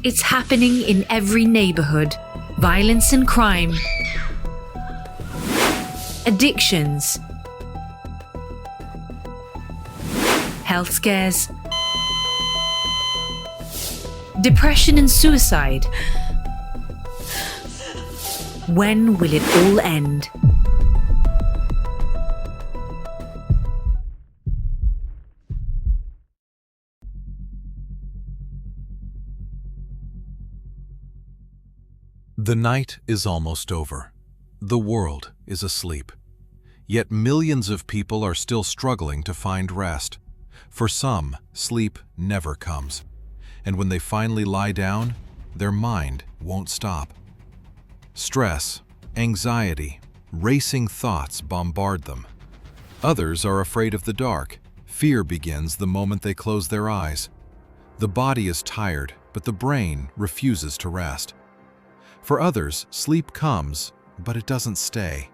It's happening in every neighborhood. Violence and crime, addictions, health scares, depression and suicide. When will it all end? The night is almost over. The world is asleep. Yet millions of people are still struggling to find rest. For some, sleep never comes. And when they finally lie down, their mind won't stop. Stress, anxiety, racing thoughts bombard them. Others are afraid of the dark. Fear begins the moment they close their eyes. The body is tired, but the brain refuses to rest. For others, sleep comes, but it doesn't stay.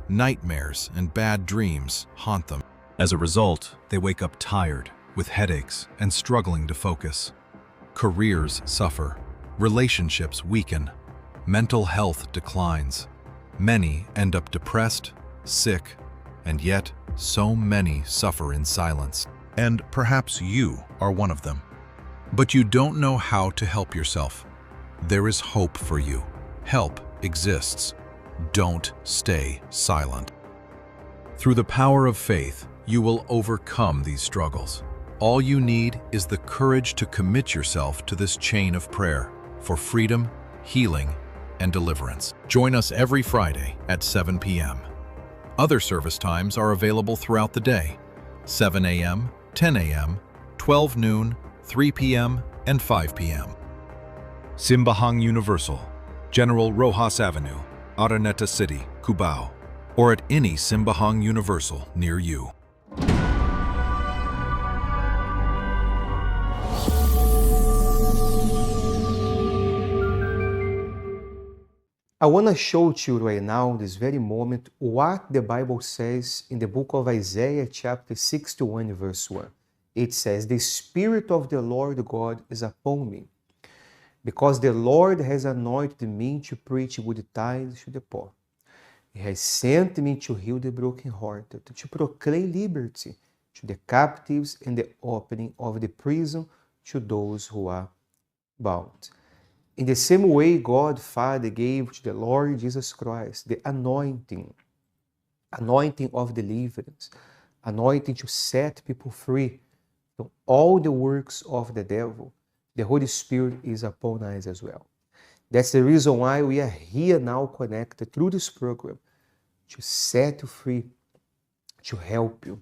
Nightmares and bad dreams haunt them. As a result, they wake up tired, with headaches and struggling to focus. Careers suffer, relationships weaken, mental health declines. Many end up depressed, sick, and yet so many suffer in silence. And perhaps you are one of them. But you don't know how to help yourself. There is hope for you. Help exists. Don't stay silent. Through the power of faith, you will overcome these struggles. All you need is the courage to commit yourself to this chain of prayer for freedom, healing, and deliverance. Join us every Friday at 7 p.m. Other service times are available throughout the day: 7 a.m., 10 a.m., 12 noon, 3 p.m., and 5 p.m. Simbahang Universal, General Rojas Avenue, Araneta City, Cubao, or at any Simbahang Universal near you. I want to show to you right now, this very moment, what the Bible says in the book of Isaiah, chapter 61, verse 1. It says, "The Spirit of the Lord God is upon me, because the Lord has anointed me to preach good tidings to the poor. He has sent me to heal the brokenhearted, to proclaim liberty to the captives and the opening of the prison to those who are bound." In the same way, God Father gave to the Lord Jesus Christ the anointing of deliverance, anointing to set people free from all the works of the devil. The Holy Spirit is upon us as well. That's the reason why we are here now connected through this program, to set you free, to help you,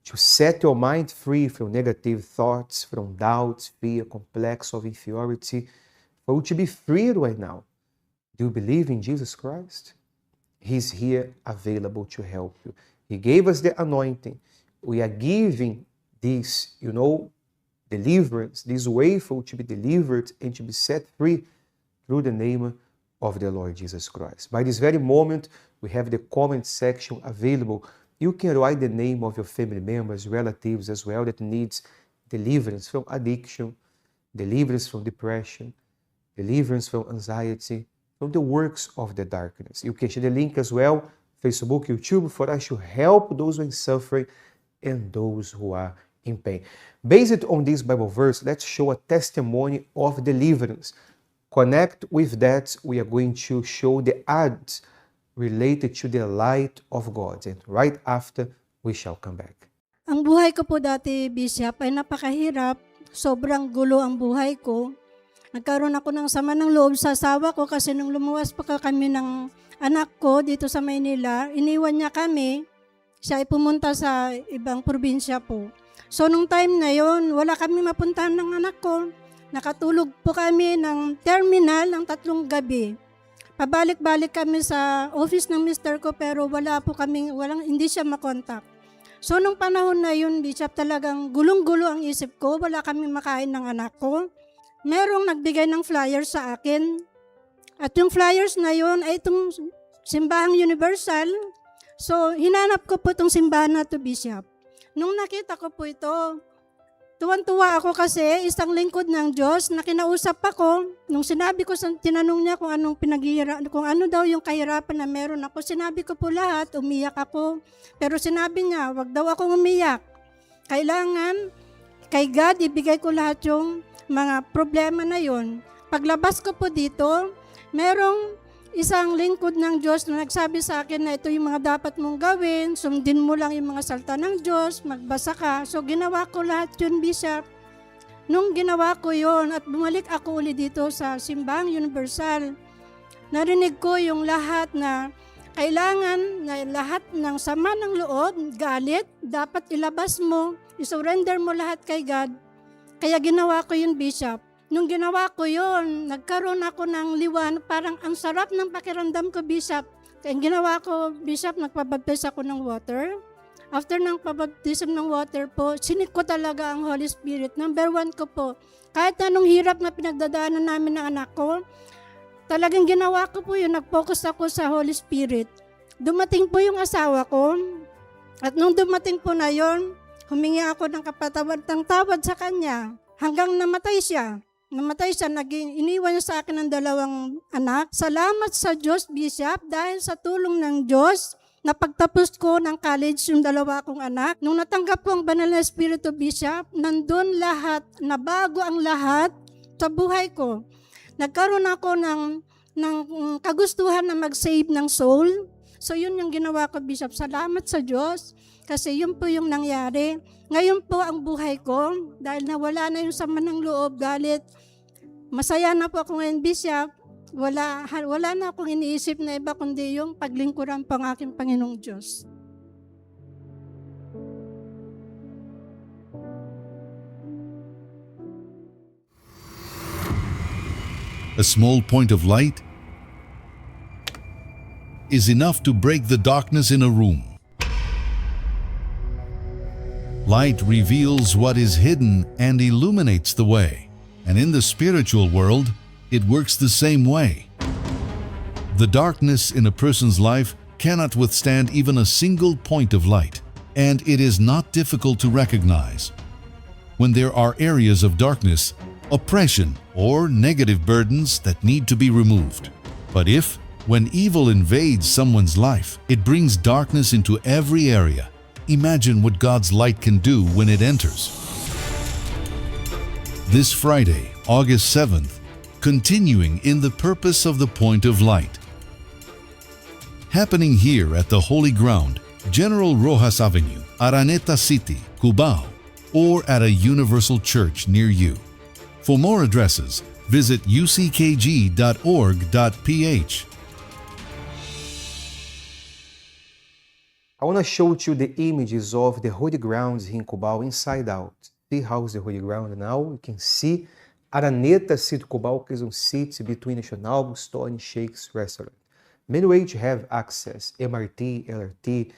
to set your mind free from negative thoughts, from doubts, fear, complex of inferiority, for you to be free right now. Do you believe in Jesus Christ? He's here available to help you. He gave us the anointing. We are giving this, deliverance, this way for you to be delivered and to be set free through the name of the Lord Jesus Christ. By this very moment, we have the comment section available. You can write the name of your family members, relatives as well, that needs deliverance from addiction, deliverance from depression, deliverance from anxiety, from the works of the darkness. You can share the link as well, Facebook, YouTube, for us to help those who are suffering and those who are in pain. Based on this Bible verse, let's show a testimony of deliverance. Connect with that, we are going to show the ads related to the light of God. And right after, we shall come back. Ang buhay ko po dati, Bishop, ay napakahirap. Sobrang gulo ang buhay ko. Nagkaroon ako ng sama ng loob sa asawa ko kasi nung lumuwas pa kami ng anak ko dito sa Maynila, iniwan niya kami. Siya ay pumunta sa ibang probinsya po. So nung time na yon, wala kami mapuntahan ng anak ko. Nakatulog po kami ng terminal ng 3 gabi. Pabalik-balik kami sa office ng mister ko pero hindi siya makontak. So nung panahon na yun, Bishop, talagang gulong-gulo ang isip ko. Wala kami makain ng anak ko. Merong nagbigay ng flyers sa akin. At yung flyers na yun ay itong Simbahang Universal. So hinanap ko po itong simbahan na to, Bishop. Nung nakita ko po ito, Tuwan-tuwa ako kasi isang lingkod ng Diyos na kinausap ako. Nung sinabi ko, tinanong niya kung kung ano daw yung kahirapan na meron ako. Sinabi ko po lahat, umiyak ako. Pero sinabi niya, wag daw akong umiyak. Kailangan kay God ibigay ko lahat yung mga problema na yon. Paglabas ko po dito, merong isang lingkod ng Diyos na nagsabi sa akin na ito yung mga dapat mong gawin, sundin mo lang yung mga salita ng Diyos, magbasa ka. So ginawa ko lahat yun, Bishop. Nung ginawa ko yun at bumalik ako ulit dito sa Simbahang Universal, narinig ko yung lahat na kailangan na lahat ng sama ng loob, galit, dapat ilabas mo, isurrender mo lahat kay God. Kaya ginawa ko yun, Bishop. Nung ginawa ko yun, nagkaroon ako ng liwan, parang ang sarap ng pakiramdam ko, Bishop. Kaya ginawa ko, Bishop, nagpabaptize ako ng water. After ng pabaptism ng water po, sinik ko talaga ang Holy Spirit. Number 1 ko po, kahit anong hirap na pinagdadaanan namin ng anak ko, talagang ginawa ko po yun, nag-focus ako sa Holy Spirit. Dumating po yung asawa ko, at nung dumating po na yun, humingi ako ng tawad sa kanya, hanggang namatay siya. Iniwan niya sa akin ng 2 anak. Salamat sa Diyos, Bishop, dahil sa tulong ng Diyos, napagtapos ko ng college yung 2 kong anak. Nung natanggap ko ang Banal na Espiritu, Bishop, nandun lahat, nabago ang lahat sa buhay ko. Nagkaroon ako ng kagustuhan na mag-save ng soul. So yun yung ginawa ko, Bishop. Salamat sa Diyos kasi yun po yung nangyari. Ngayon po ang buhay ko, dahil nawala na yung sama ng loob, galit, masaya na po ako ngayon, Bishop. Wala na akong iniisip na iba kundi yung paglingkuran po ang aking Panginoong Diyos. A small point of light is enough to break the darkness in a room. Light reveals what is hidden and illuminates the way. And in the spiritual world, it works the same way. The darkness in a person's life cannot withstand even a single point of light, and it is not difficult to recognize. When there are areas of darkness, oppression, or negative burdens that need to be removed. But when evil invades someone's life, it brings darkness into every area. Imagine what God's light can do when it enters. This Friday, August 7th, continuing in the purpose of the Point of Light. Happening here at the Holy Ground, General Rojas Avenue, Araneta City, Cubao, or at a universal church near you. For more addresses, visit uckg.org.ph. I want to show you the images of the Holy Grounds here in Cubao inside out. See how's the Holy Ground now? You can see Araneta City, Cubao, is a city between National Stone Shakes Restaurant. Many ways to have access, MRT, LRT,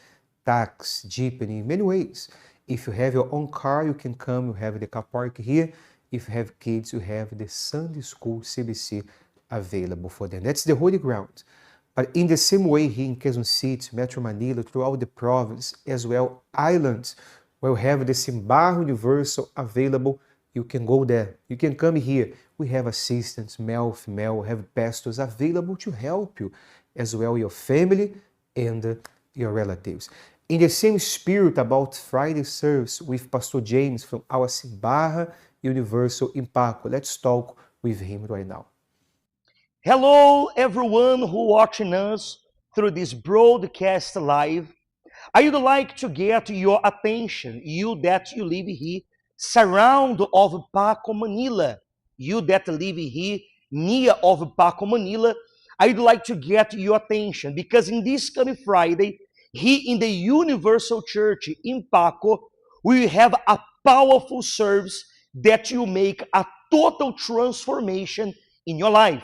tax, jeepney, many ways. If you have your own car, you can come, you have the car park here. If you have kids, you have the Sunday School CBC available for them. That's the Holy Ground. But in the same way here in Quezon City, Metro Manila, throughout the province, as well islands, where we have the Simbahang Universal available, you can go there. You can come here. We have assistants, male, female, we have pastors available to help you, as well your family and your relatives. In the same spirit about Friday service with Pastor James from our Simbahang Universal in Paco. Let's talk with him right now. Hello, everyone who watching us through this broadcast live. I would like to get your attention, you that you live here, surround of Paco, Manila. You that live here near of Paco, Manila, I would like to get your attention because in this coming Friday, here in the Universal Church in Paco, we will have a powerful service that will make a total transformation in your life.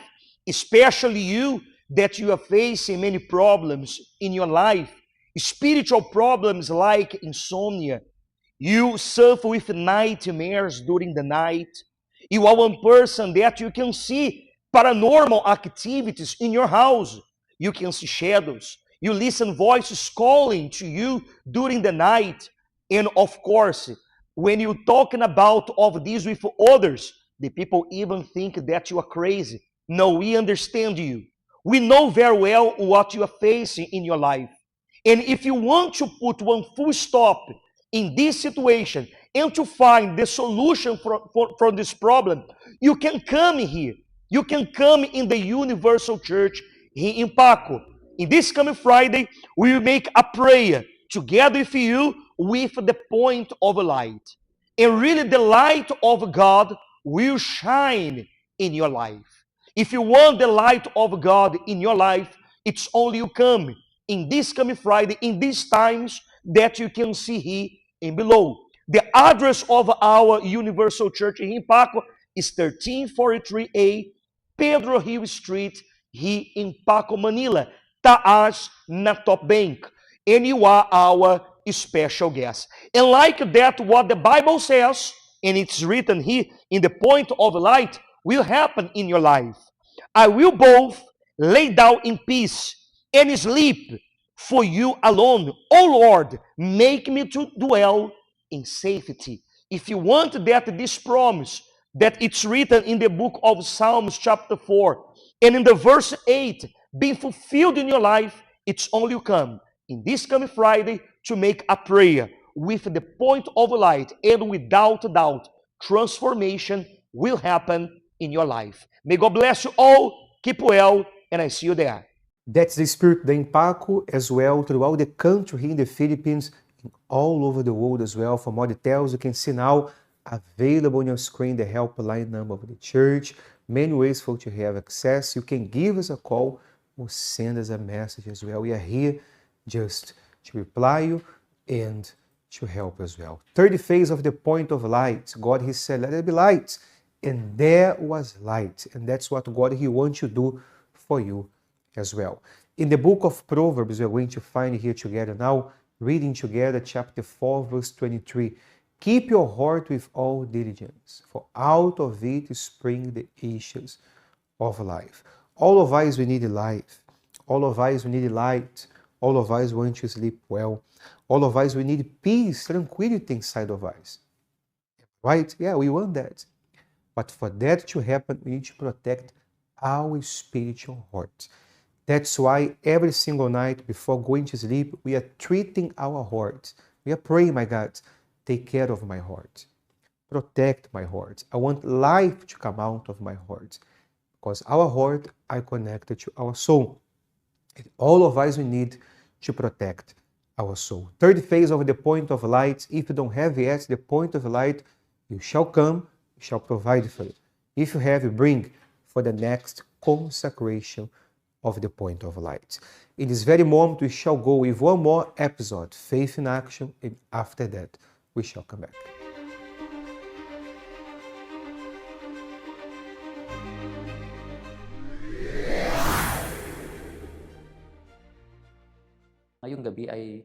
Especially you that you are facing many problems in your life, spiritual problems like insomnia. You suffer with nightmares during the night. You are one person that you can see paranormal activities in your house. You can see shadows. You listen voices calling to you during the night. And of course, When you're talking about of this with others, the people even think that you are crazy. No, we understand you. We know very well what you are facing in your life. And if you want to put one full stop in this situation and to find the solution for this problem, you can come here. You can come in the Universal Church here in Paco. In this coming Friday, we will make a prayer together with you with the point of light. And really, the light of God will shine in your life. If you want the light of God in your life, it's only you come in this coming Friday, in these times that you can see here and below. The address of our Universal Church in Paco is 1343A Pedro Hill Street, here in Paco, Manila. Taas na Top Bank. And you are our special guest. And like that, what the Bible says, and it's written here in the point of light, will happen in your life. I will both lay down in peace and sleep for you alone. O Lord, make me to dwell in safety. If you want that this promise, that it's written in the book of Psalms chapter 4, and in the verse 8, being fulfilled in your life, it's only you come in this coming Friday to make a prayer with the point of light, and without doubt, transformation will happen in your life. May God bless you all. Keep well, and I see you there. That's the spirit in Paco as well, throughout the country here in the Philippines, and all over the world as well. For more details, you can see now available on your screen the helpline number of the church. Many ways for you to have access. You can give us a call or send us a message as well. We are here just to reply you and to help as well. Third phase of the point of light. God, He said, let there be light. And there was light. And that's what God, He wants to do for you as well. In the book of Proverbs, we're going to find here together now, reading together chapter 4, verse 23. Keep your heart with all diligence, for out of it spring the issues of life. All of us, we need life. All of us, we need light. All of us want to sleep well. All of us, we need peace, tranquility inside of us. Right? Yeah, we want that. But for that to happen, we need to protect our spiritual heart. That's why every single night before going to sleep, we are treating our heart. We are praying, my God, take care of my heart. Protect my heart. I want life to come out of my heart. Because our heart are connected to our soul. And all of us, we need to protect our soul. Third phase of the point of light. If you don't have yet the point of light, you shall come, you shall provide for you. If you have, you bring for the next consecration of the point of light. In this very moment, we shall go with one more episode, Faith in Action, and after that, we shall come back. Ngayong gabi ay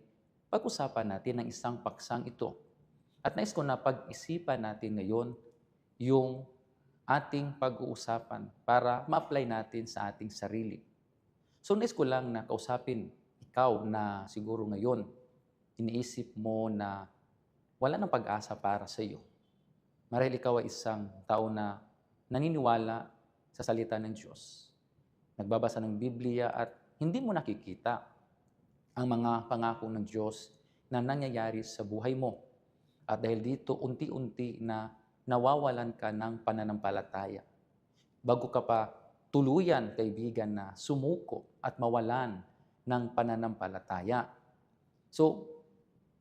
pag-usapan natin ang isang paksang ito. At nais ko na pag-isipan natin ngayon yung ating pag-uusapan para ma-apply natin sa ating sarili. So nais ko lang na kausapin ikaw na siguro ngayon, iniisip mo na wala nang pag-asa para sa iyo. Marahil ikaw ay isang tao na naniniwala sa salita ng Diyos. Nagbabasa ng Biblia at hindi mo nakikita ang mga pangako ng Diyos na nangyayari sa buhay mo. At dahil dito, unti-unti na nawawalan ka ng pananampalataya. Bago ka pa tuluyan, kaibigan, na sumuko at mawalan ng pananampalataya. So,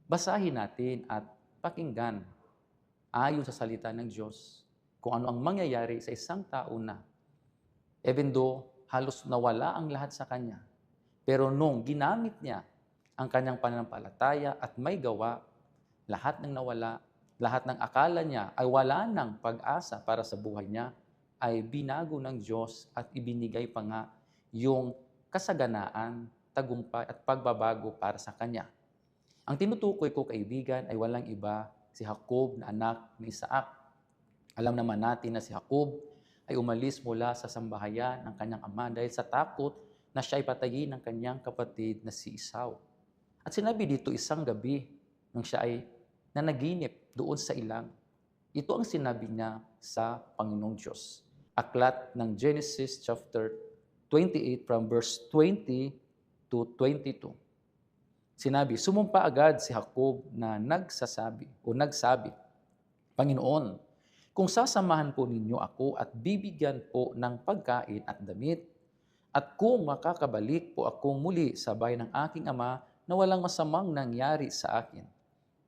basahin natin at pakinggan ayon sa salita ng Diyos kung ano ang mangyayari sa isang tao na even though halos nawala ang lahat sa kanya, pero nung ginamit niya ang kanyang pananampalataya at may gawa, lahat ng nawala, lahat ng akala niya ay wala ng pag-asa para sa buhay niya, ay binago ng Diyos at ibinigay pa nga yung kasaganaan, tagumpay at pagbabago para sa kanya. Ang tinutukoy ko, kaibigan, ay walang iba si Jacob na anak ni Isaac. Alam naman natin na si Jacob ay umalis mula sa sambahayan ng kanyang ama dahil sa takot na siya ay patayin ng kanyang kapatid na si Esau. At sinabi dito isang gabi nung siya ay na naginip doon sa ilang. Ito ang sinabi niya sa Panginoong Diyos. Aklat ng Genesis chapter 28 from verse 20 to 22. Sinabi, sumumpa agad si Jacob na nagsabi, Panginoon, kung sasamahan po ninyo ako at bibigyan po ng pagkain at damit, at kung makakabalik po akong muli sa bahay ng aking ama na walang masamang nangyari sa akin,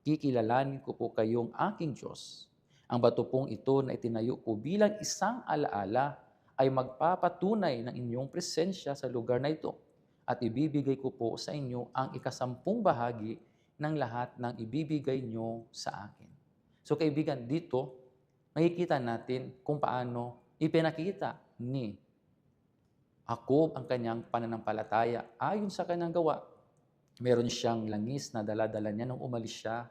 kikilalanin ko po kayong aking Diyos. Ang bato pong ito na itinayo ko bilang isang alaala ay magpapatunay ng inyong presensya sa lugar na ito at ibibigay ko po sa inyo ang 10% ng lahat ng ibibigay nyo sa akin. So kaibigan, dito makikita natin kung paano ipinakita ni Jacob ang kanyang pananampalataya ayon sa kanyang gawa. Meron siyang langis na dala-dala niya nung umalis siya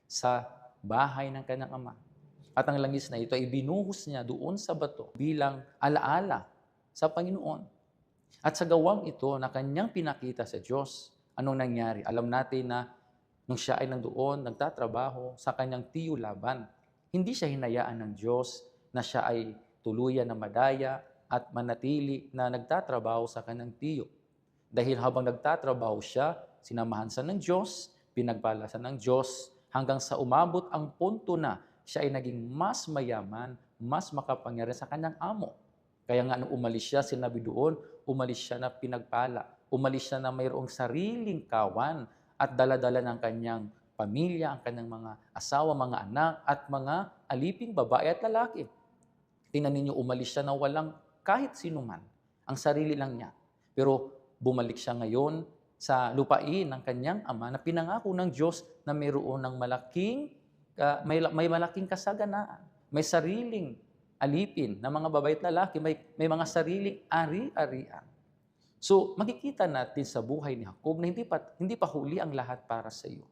sa bahay ng kanyang ama. At ang langis na ito ay binuhos niya doon sa bato bilang alaala sa Panginoon. At sa gawang ito na kanyang pinakita sa Diyos, anong nangyari? Alam natin na nung siya ay nandoon, nagtatrabaho sa kanyang tiyo Laban, hindi siya hinayaan ng Diyos na siya ay tuluyan na madaya at manatili na nagtatrabaho sa kanyang tiyo. Dahil habang nagtatrabaho siya, sinamahan sa ng Diyos, pinagpalasan ng Diyos, hanggang sa umabot ang punto na siya ay naging mas mayaman, mas makapangyarihan sa kanyang amo. Kaya nga nung umalis siya, sinabi doon, umalis siya na pinagpala, umalis siya na mayroong sariling kawan at dala-dala ng kanyang pamilya, ang kanyang mga asawa, mga anak, at mga aliping babae at lalaki. Tingnan ninyo, umalis siya na walang kahit sino man, ang sarili lang niya. Pero bumalik siya ngayon sa lupain ng kanyang ama na pinangako ng Diyos na mayroon ng may malaking kasaganaan, may sariling alipin na mga babae at lalaki, may mga sariling ari-arian. So makikita natin sa buhay ni Jacob na hindi pa huli ang lahat para sa iyo.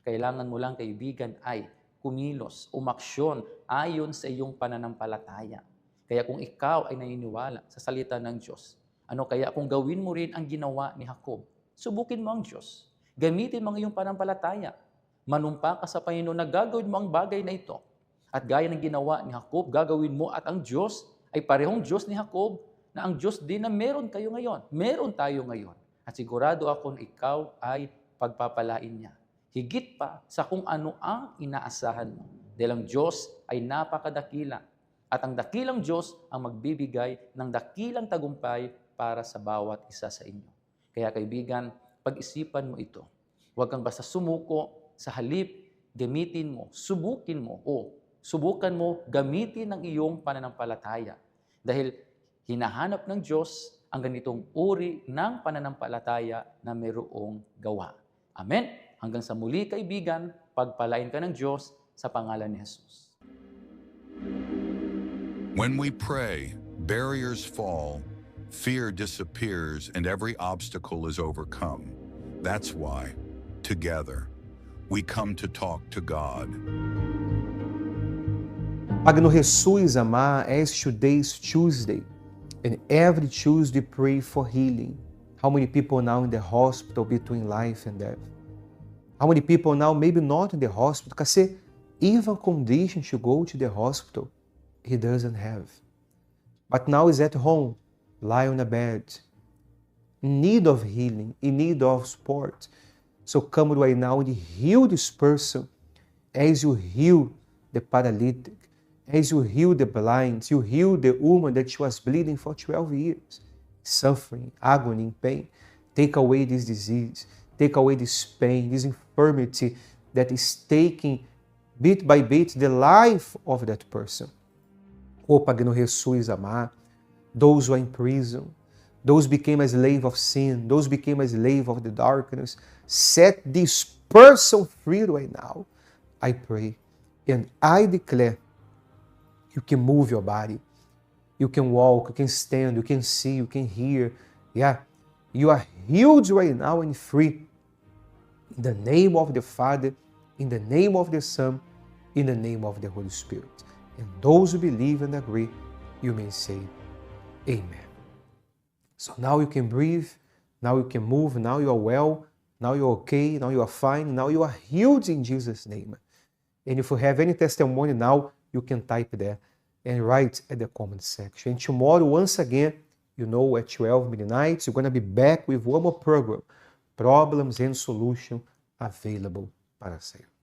Kailangan mo lang, kaibigan, ay kumilos, umaksyon ayon sa iyong pananampalataya. Kaya kung ikaw ay naniniwala sa salita ng Diyos, ano kaya kung gawin mo rin ang ginawa ni Jacob? Subukin mo ang Diyos. Gamitin mo ang iyong pananampalataya. Manumpa ka sa Panginoon na gagawin mo ang bagay na ito. At gaya ng ginawa ni Jacob, gagawin mo at ang Diyos ay parehong Diyos ni Jacob na ang Diyos din na meron kayo ngayon. Meron tayo ngayon. At sigurado ako na ikaw ay pagpapalain niya. Higit pa sa kung ano ang inaasahan mo. Dahil ang Diyos ay napakadakila. At ang dakilang Diyos ang magbibigay ng dakilang tagumpay para sa bawat isa sa inyo. Kaya kaibigan, pag-isipan mo ito. Huwag kang basta sumuko, sa halip, gamitin mo, subukan mo gamitin ang iyong pananampalataya. Dahil hinahanap ng Diyos ang ganitong uri ng pananampalataya na mayroong gawa. Amen? Hanggang sa muli, kaibigan, pagpalain ka ng Diyos sa pangalan ni Jesus. When we pray, barriers fall, fear disappears, and every obstacle is overcome. That's why, together, we come to talk to God. Pag no Jesus amar, as today's Tuesday, and every Tuesday pray for healing. How many people now in the hospital between life and death? How many people now maybe not in the hospital, because even condition to go to the hospital, he doesn't have. But now he's at home, lie on a bed, in need of healing, in need of support. So come right now and heal this person as you heal the paralytic, as you heal the blind, you heal the woman that was bleeding for 12 years, suffering, agony, pain. Take away this disease, take away this pain, this infirmity that is taking bit by bit the life of that person. O Pag no Jesus amar, those who are in prison, those became a slave of sin, those became a slave of the darkness, set this person free right now, I pray. And I declare, you can move your body, you can walk, you can stand, you can see, you can hear. Yeah, you are healed right now and free. In the name of the Father, in the name of the Son, in the name of the Holy Spirit. And those who believe and agree, you may say, Amen. So now you can breathe, now you can move, now you are well, now you're okay, now you are fine, now you are healed in Jesus' name. And if you have any testimony now, you can type there and write at the comment section. And tomorrow, once again, you know, at 12 midnight, you're going to be back with one more program, Problems and Solution, available para sempre.